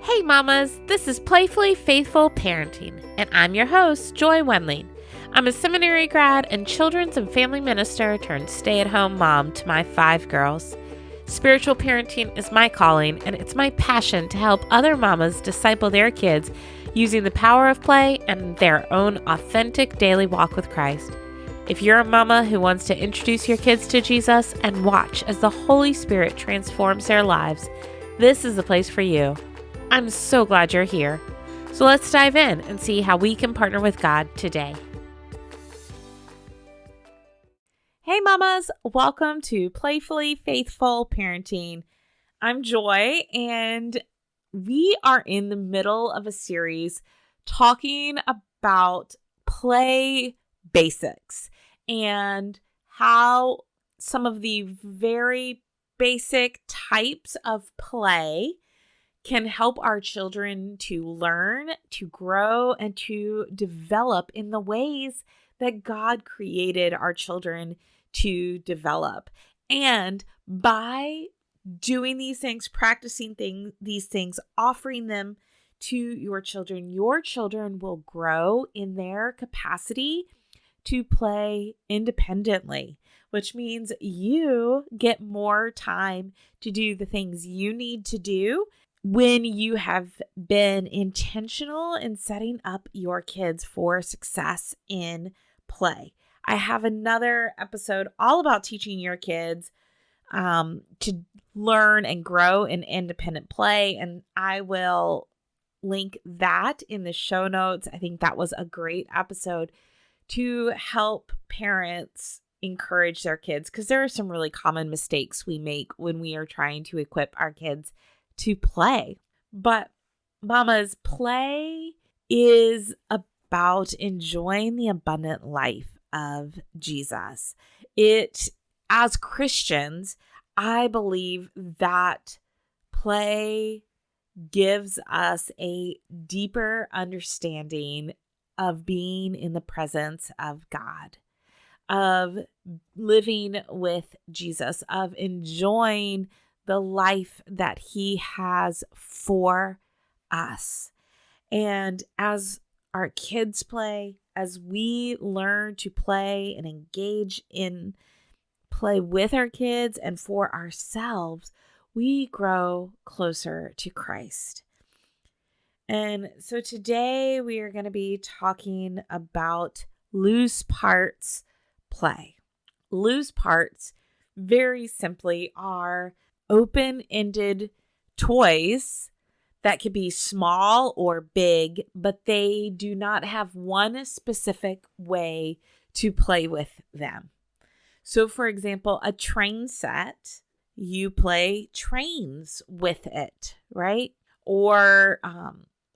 Hey mamas, this is Playfully Faithful Parenting, and I'm your host, Joy Wendling. I'm a seminary grad and children's and family minister turned stay-at-home mom to my 5 girls. Spiritual parenting is my calling, and it's my passion to help other mamas disciple their kids using the power of play and their own authentic daily walk with Christ. If you're a mama who wants to introduce your kids to Jesus and watch as the Holy Spirit transforms their lives, this is the place for you. I'm so glad you're here. So let's dive in and see how we can partner with God today. Hey mamas, welcome to Playfully Faithful Parenting. I'm Joy, and we are in the middle of a series talking about play basics and how some of the very basic types of play can help our children to learn, to grow, and to develop in the ways that God created our children to develop. And by doing these things, practicing these things, offering them to your children will grow in their capacity to play independently, which means you get more time to do the things you need to do when you have been intentional in setting up your kids for success in play. I have another episode all about teaching your kids to learn and grow in independent play, and I will link that in the show notes. I think that was a great episode to help parents encourage their kids, because there are some really common mistakes we make when we are trying to equip our kids to play. But mamas, play is about enjoying the abundant life of Jesus. As Christians, I believe that play gives us a deeper understanding of being in the presence of God, of living with Jesus, of enjoying the life that He has for us. And as our kids play, as we learn to play and engage in play with our kids and for ourselves, we grow closer to Christ. And so today we are going to be talking about loose parts play. Loose parts, very simply, are open-ended toys that could be small or big, but they do not have one specific way to play with them. So, for example, a train set, you play trains with it, right? Or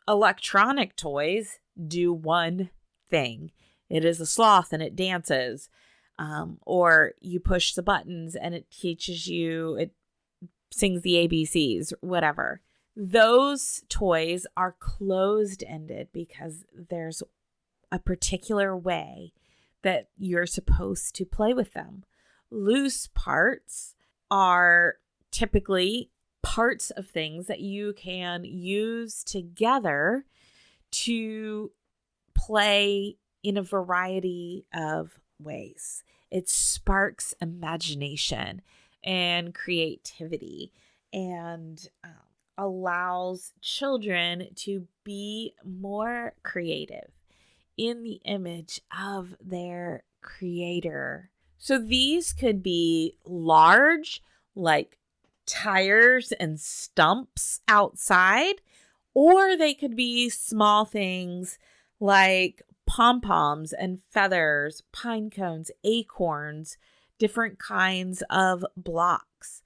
electronic toys do one thing. It is a sloth and it dances. Or you push the buttons and it teaches you, it sings the ABCs, whatever. Those toys are closed-ended because there's a particular way that you're supposed to play with them. Loose parts are typically parts of things that you can use together to play in a variety of ways. It sparks imagination and creativity and allows children to be more creative in the image of their creator. So these could be large, like tires and stumps outside, or they could be small things like pom-poms and feathers, pine cones, acorns, different kinds of blocks.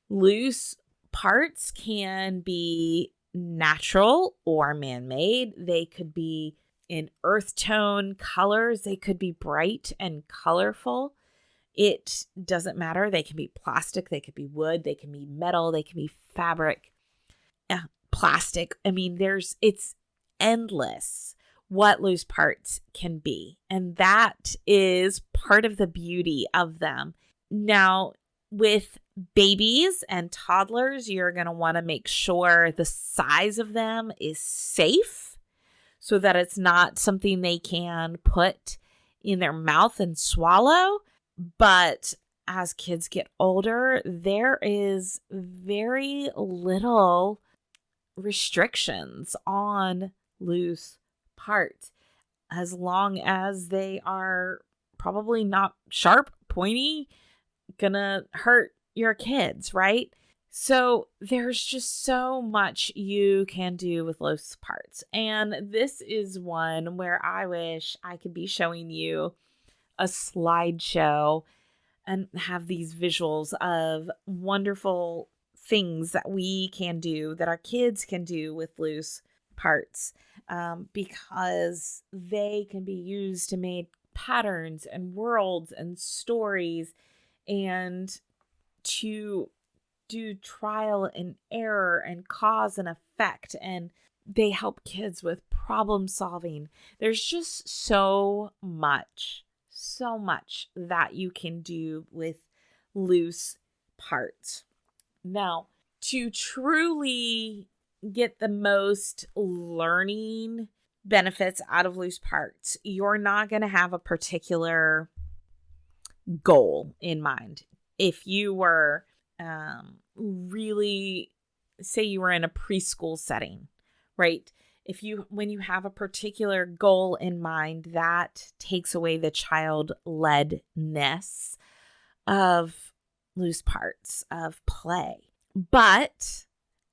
Loose parts can be natural or man-made. They could be in earth tone colors. They could be bright and colorful. It doesn't matter. They can be plastic. They could be wood. They can be metal. They can be fabric, plastic. I mean, it's endless what loose parts can be. And that is part of the beauty of them. Now, With babies and toddlers, you're going to want to make sure the size of them is safe so that it's not something they can put in their mouth and swallow. But as kids get older, there is very little restrictions on loose parts as long as they are probably not sharp, pointy, gonna hurt your kids, right? So there's just so much you can do with loose parts. And this is one where I wish I could be showing you a slideshow and have these visuals of wonderful things that we can do, that our kids can do with loose parts, because they can be used to make patterns and worlds and stories and to do trial and error and cause and effect. And they help kids with problem solving. There's just so much that you can do with loose parts. Now, to truly get the most learning benefits out of loose parts, you're not going to have a particular goal in mind. If you were really, say you were in a preschool setting, right? When you have a particular goal in mind, that takes away the child-ledness of loose parts, of play. But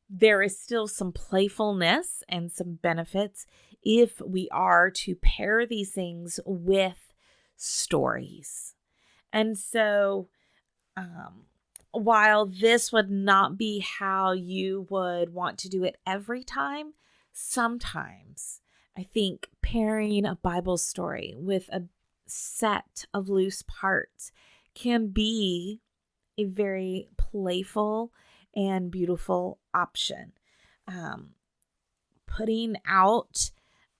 there is still some playfulness and some benefits if we are to pair these things with stories. And so, while this would not be how you would want to do it every time, sometimes I think pairing a Bible story with a set of loose parts can be a very playful and beautiful option. Putting out,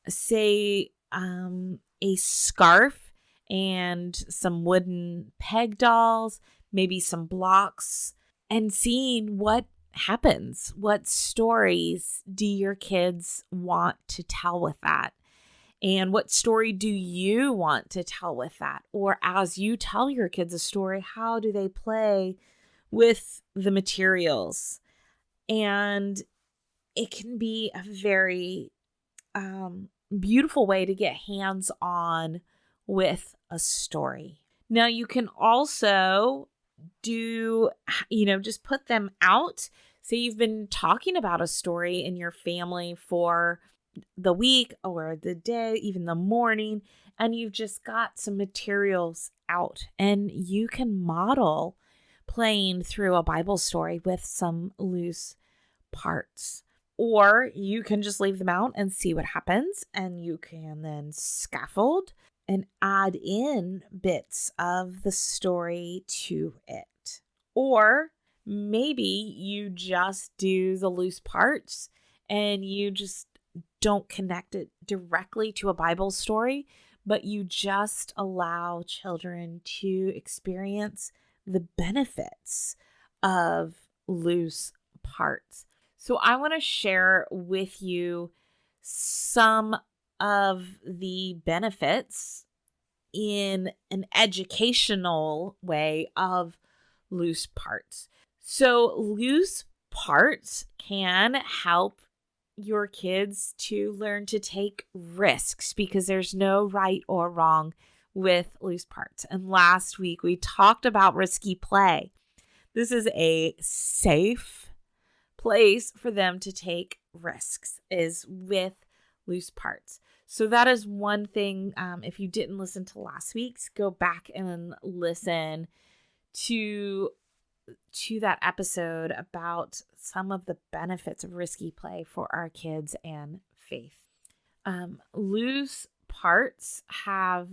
say, a scarf and some wooden peg dolls, maybe some blocks, and seeing what happens. What stories do your kids want to tell with that? And what story do you want to tell with that? Or as you tell your kids a story, how do they play with the materials? And it can be a very beautiful way to get hands-on with a story. Now, you can also do, just put them out. Say you've been talking about a story in your family for the week or the day, even the morning, and you've just got some materials out, and you can model playing through a Bible story with some loose parts. Or you can just leave them out and see what happens, and you can then scaffold and add in bits of the story to it. Or maybe you just do the loose parts and you just don't connect it directly to a Bible story, but you just allow children to experience the benefits of loose parts. So I want to share with you some of the benefits in an educational way of loose parts. So loose parts can help your kids to learn to take risks because there's no right or wrong with loose parts. And last week we talked about risky play. This is a safe place for them to take risks, is with loose parts. So that is one thing. If you didn't listen to last week's, go back and listen to that episode about some of the benefits of risky play for our kids and faith. Loose parts have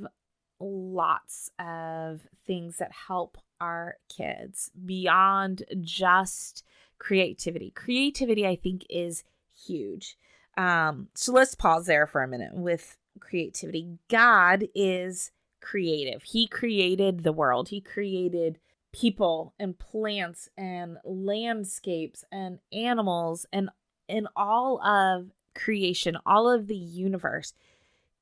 lots of things that help our kids beyond just creativity. Creativity, I think, is huge. So let's pause there for a minute with creativity. God is creative. He created the world. He created people and plants and landscapes and animals and in all of creation, all of the universe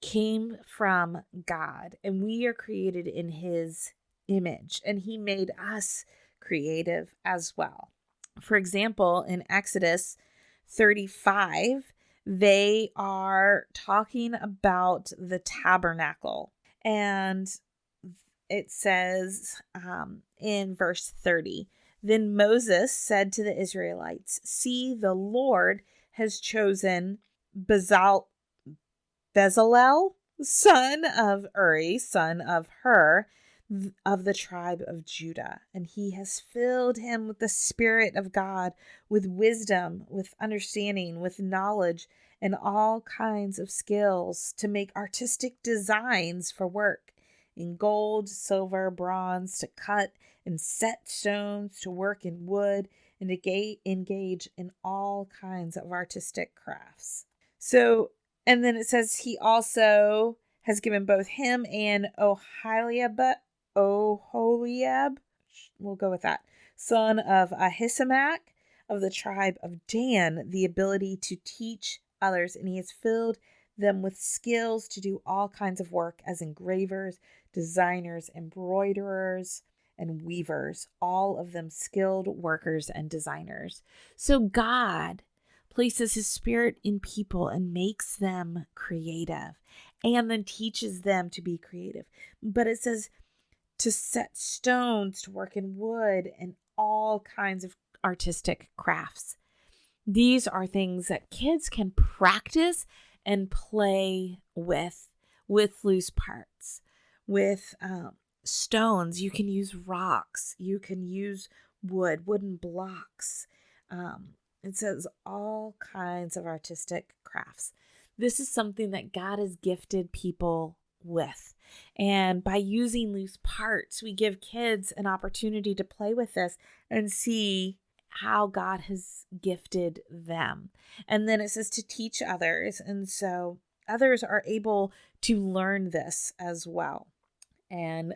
came from God, and we are created in his image, and he made us creative as well. For example, in Exodus 35, they are talking about the tabernacle, and it says in verse 30, then Moses said to the Israelites, see, the Lord has chosen Bezalel, son of Uri, son of Hur, of the tribe of Judah. And he has filled him with the Spirit of God, with wisdom, with understanding, with knowledge, and all kinds of skills to make artistic designs for work in gold, silver, bronze, to cut and set stones, to work in wood, and to engage in all kinds of artistic crafts. And then it says he also has given both him and Oholiab, we'll go with that, son of Ahisamach of the tribe of Dan, the ability to teach others, and he has filled them with skills to do all kinds of work as engravers, designers, embroiderers, and weavers, all of them skilled workers and designers. So God places his Spirit in people and makes them creative, and then teaches them to be creative. But it says to set stones, to work in wood, and all kinds of artistic crafts. These are things that kids can practice and play with loose parts, with stones. You can use rocks. You can use wooden blocks. It says all kinds of artistic crafts. This is something that God has gifted people with. And by using loose parts, we give kids an opportunity to play with this and see how God has gifted them. And then it says to teach others. And so others are able to learn this as well. And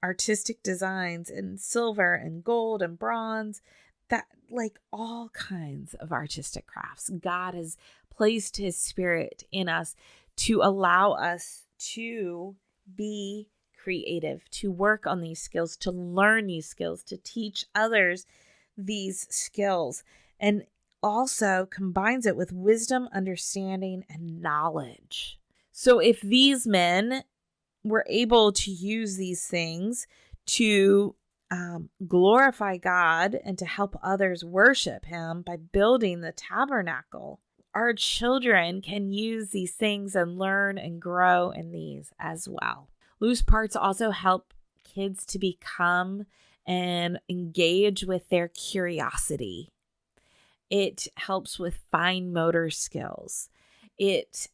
artistic designs in silver and gold and bronze, that like all kinds of artistic crafts. God has placed his Spirit in us to allow us to be creative, to work on these skills, to learn these skills, to teach others these skills, and also combines it with wisdom, understanding, and knowledge. So if these men were able to use these things to glorify God and to help others worship him by building the tabernacle, our children can use these things and learn and grow in these as well. Loose parts also help kids to become and engage with their curiosity. It helps with fine motor skills. It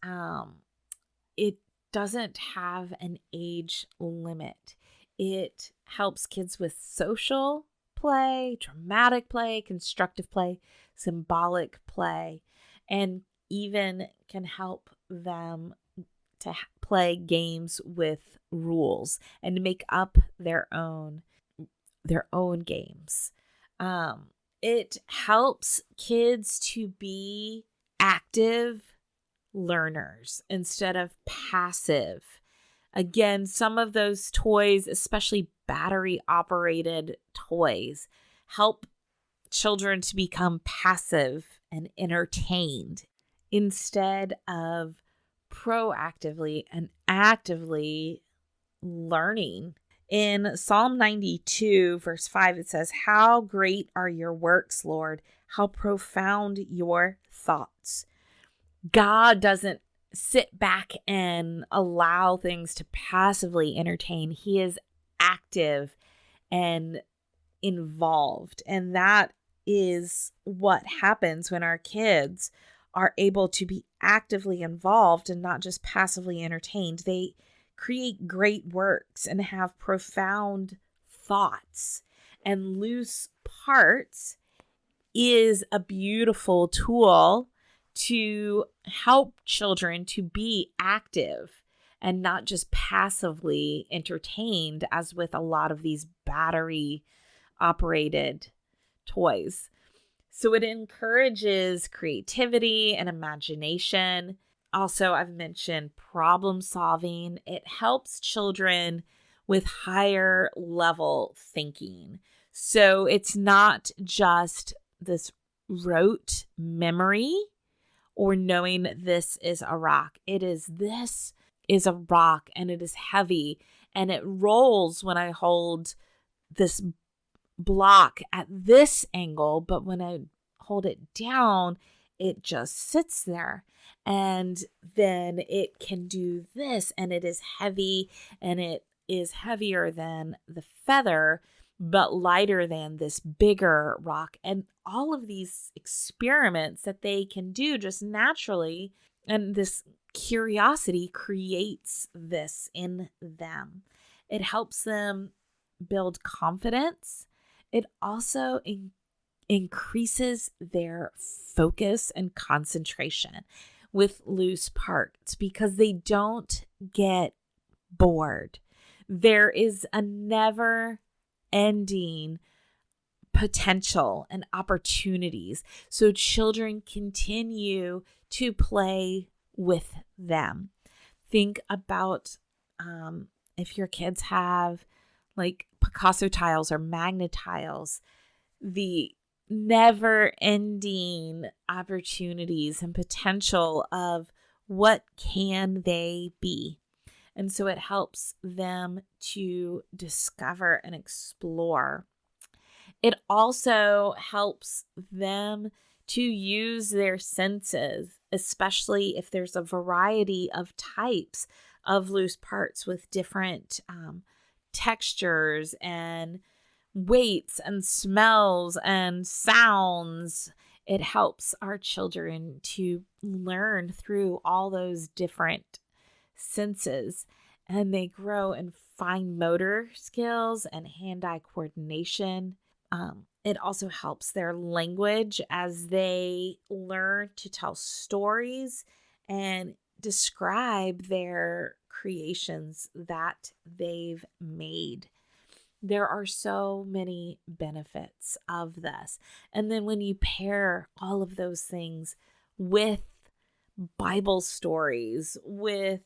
doesn't have an age limit. It helps kids with social play, dramatic play, constructive play, symbolic play, and even can help them to play games with rules and to make up their own games. It helps kids to be active learners instead of passive. Again, some of those toys, especially battery-operated toys, help children to become passive and entertained instead of proactively and actively learning. In Psalm 92, verse 5, it says, how great are your works, Lord, how profound your thoughts. God doesn't sit back and allow things to passively entertain. He is active and involved. And that is what happens when our kids are able to be actively involved and not just passively entertained. They create great works and have profound thoughts. And loose parts is a beautiful tool to help children to be active and not just passively entertained as with a lot of these battery operated toys. So it encourages creativity and imagination. Also, I've mentioned problem solving. It helps children with higher level thinking. So it's not just this rote memory or knowing this is a rock. This is a rock and it is heavy and it rolls when I hold this block at this angle, but when I hold it down, it just sits there. And then it can do this, and it is heavy, and it is heavier than the feather, but lighter than this bigger rock. And all of these experiments that they can do just naturally, and this curiosity creates this in them. It helps them build confidence. It also increases their focus and concentration with loose parts because they don't get bored. There is a never-ending potential and opportunities. So children continue to play with them. Think about if your kids have like Picasso tiles or magnet tiles, the never-ending opportunities and potential of what can they be. And so it helps them to discover and explore. It also helps them to use their senses, especially if there's a variety of types of loose parts with different textures and weights and smells and sounds. It helps our children to learn through all those different senses, and they grow in fine motor skills and hand-eye coordination. It also helps their language as they learn to tell stories and describe their creations that they've made. There are so many benefits of this. And then when you pair all of those things with Bible stories, with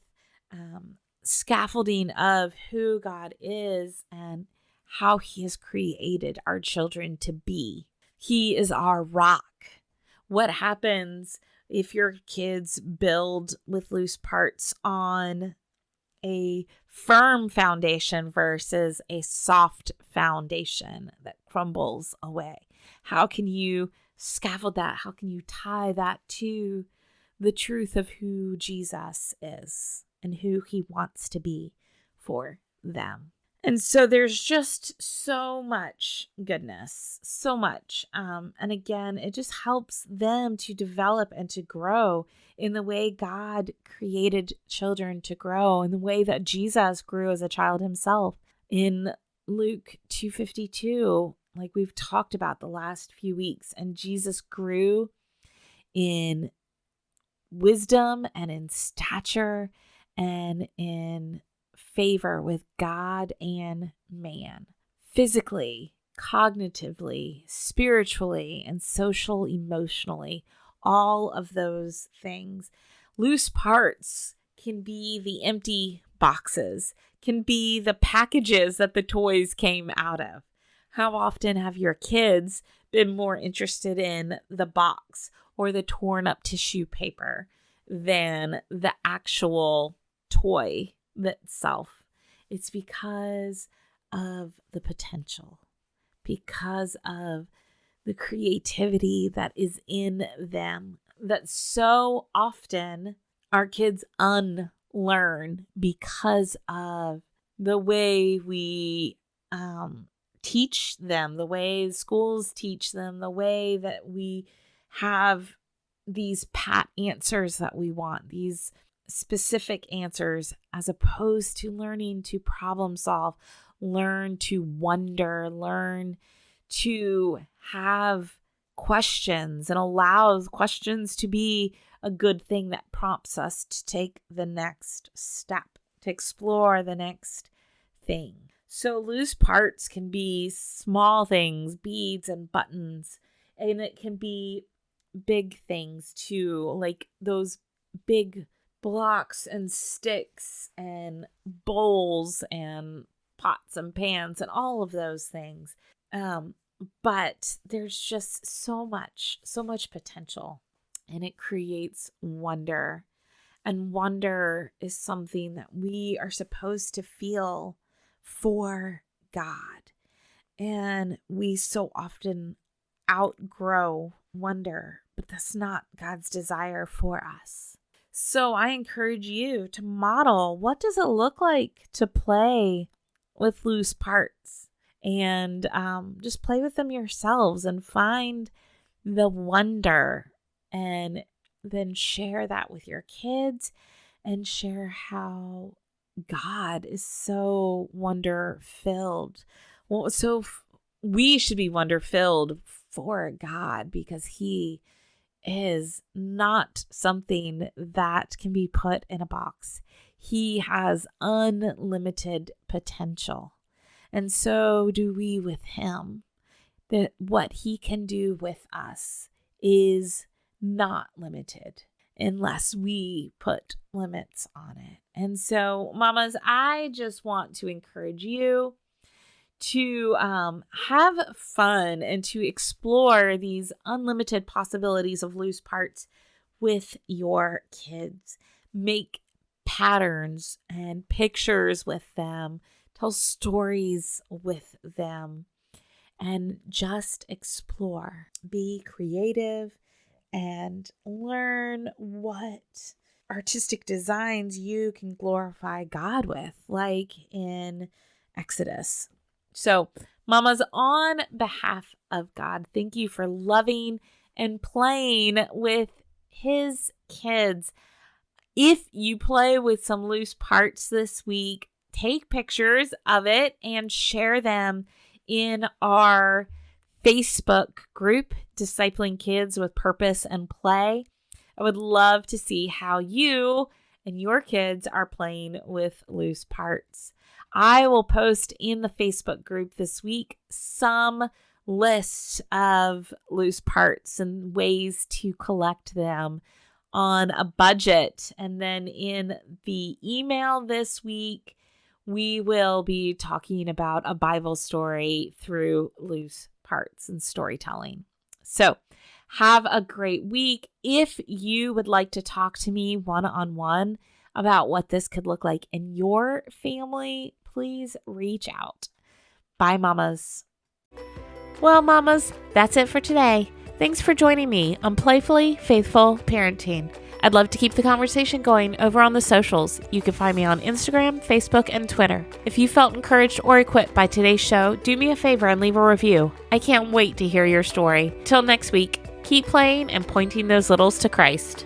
scaffolding of who God is and how He has created our children to be. He is our rock. What happens if your kids build with loose parts on a firm foundation versus a soft foundation that crumbles away? How can you scaffold that? How can you tie that to the truth of who Jesus is and who He wants to be for them? And so there's just so much goodness, so much. And again, it just helps them to develop and to grow in the way God created children to grow, in the way that Jesus grew as a child Himself. In Luke 2:52, like we've talked about the last few weeks, and Jesus grew in wisdom and in stature and in favor with God and man, physically, cognitively, spiritually, and social, emotionally, all of those things. Loose parts can be the empty boxes, can be the packages that the toys came out of. How often have your kids been more interested in the box or the torn up tissue paper than the actual toy itself? It's because of the potential, because of the creativity that is in them, that so often our kids unlearn because of the way we teach them, the way schools teach them, the way that we have these pat answers that we want, these specific answers, as opposed to learning to problem solve, learn to wonder, learn to have questions, and allow questions to be a good thing that prompts us to take the next step. to explore the next thing. So loose parts can be small things, beads and buttons, and it can be big things too, like those big blocks and sticks and bowls and pots and pans and all of those things. But there's just so much potential, and it creates wonder. And wonder is something that we are supposed to feel for God. And we so often outgrow wonder, but that's not God's desire for us. So I encourage you to model, what does it look like to play with loose parts? And just play with them yourselves and find the wonder, and then share that with your kids and share how God is so wonder-filled. Well, we should be wonder-filled for God, because He is not something that can be put in a box. He has unlimited potential. And so do we with Him. That what He can do with us is not limited unless we put limits on it. And so, mamas, I just want to encourage you to have fun and to explore these unlimited possibilities of loose parts with your kids. Make patterns and pictures with them. Tell stories with them. And just explore. Be creative and learn what artistic designs you can glorify God with, like in Exodus. So, mamas, on behalf of God, thank you for loving and playing with His kids. If you play with some loose parts this week, take pictures of it and share them in our Facebook group, Discipling Kids with Purpose and Play. I would love to see how you and your kids are playing with loose parts. I will post in the Facebook group this week some lists of loose parts and ways to collect them on a budget. And then in the email this week, we will be talking about a Bible story through loose parts and storytelling. So have a great week. If you would like to talk to me one-on-one about what this could look like in your family, please reach out. Bye, mamas. Well, mamas, that's it for today. Thanks for joining me on Playfully Faithful Parenting. I'd love to keep the conversation going over on the socials. You can find me on Instagram, Facebook, and Twitter. If you felt encouraged or equipped by today's show, do me a favor and leave a review. I can't wait to hear your story. Till next week, keep playing and pointing those littles to Christ.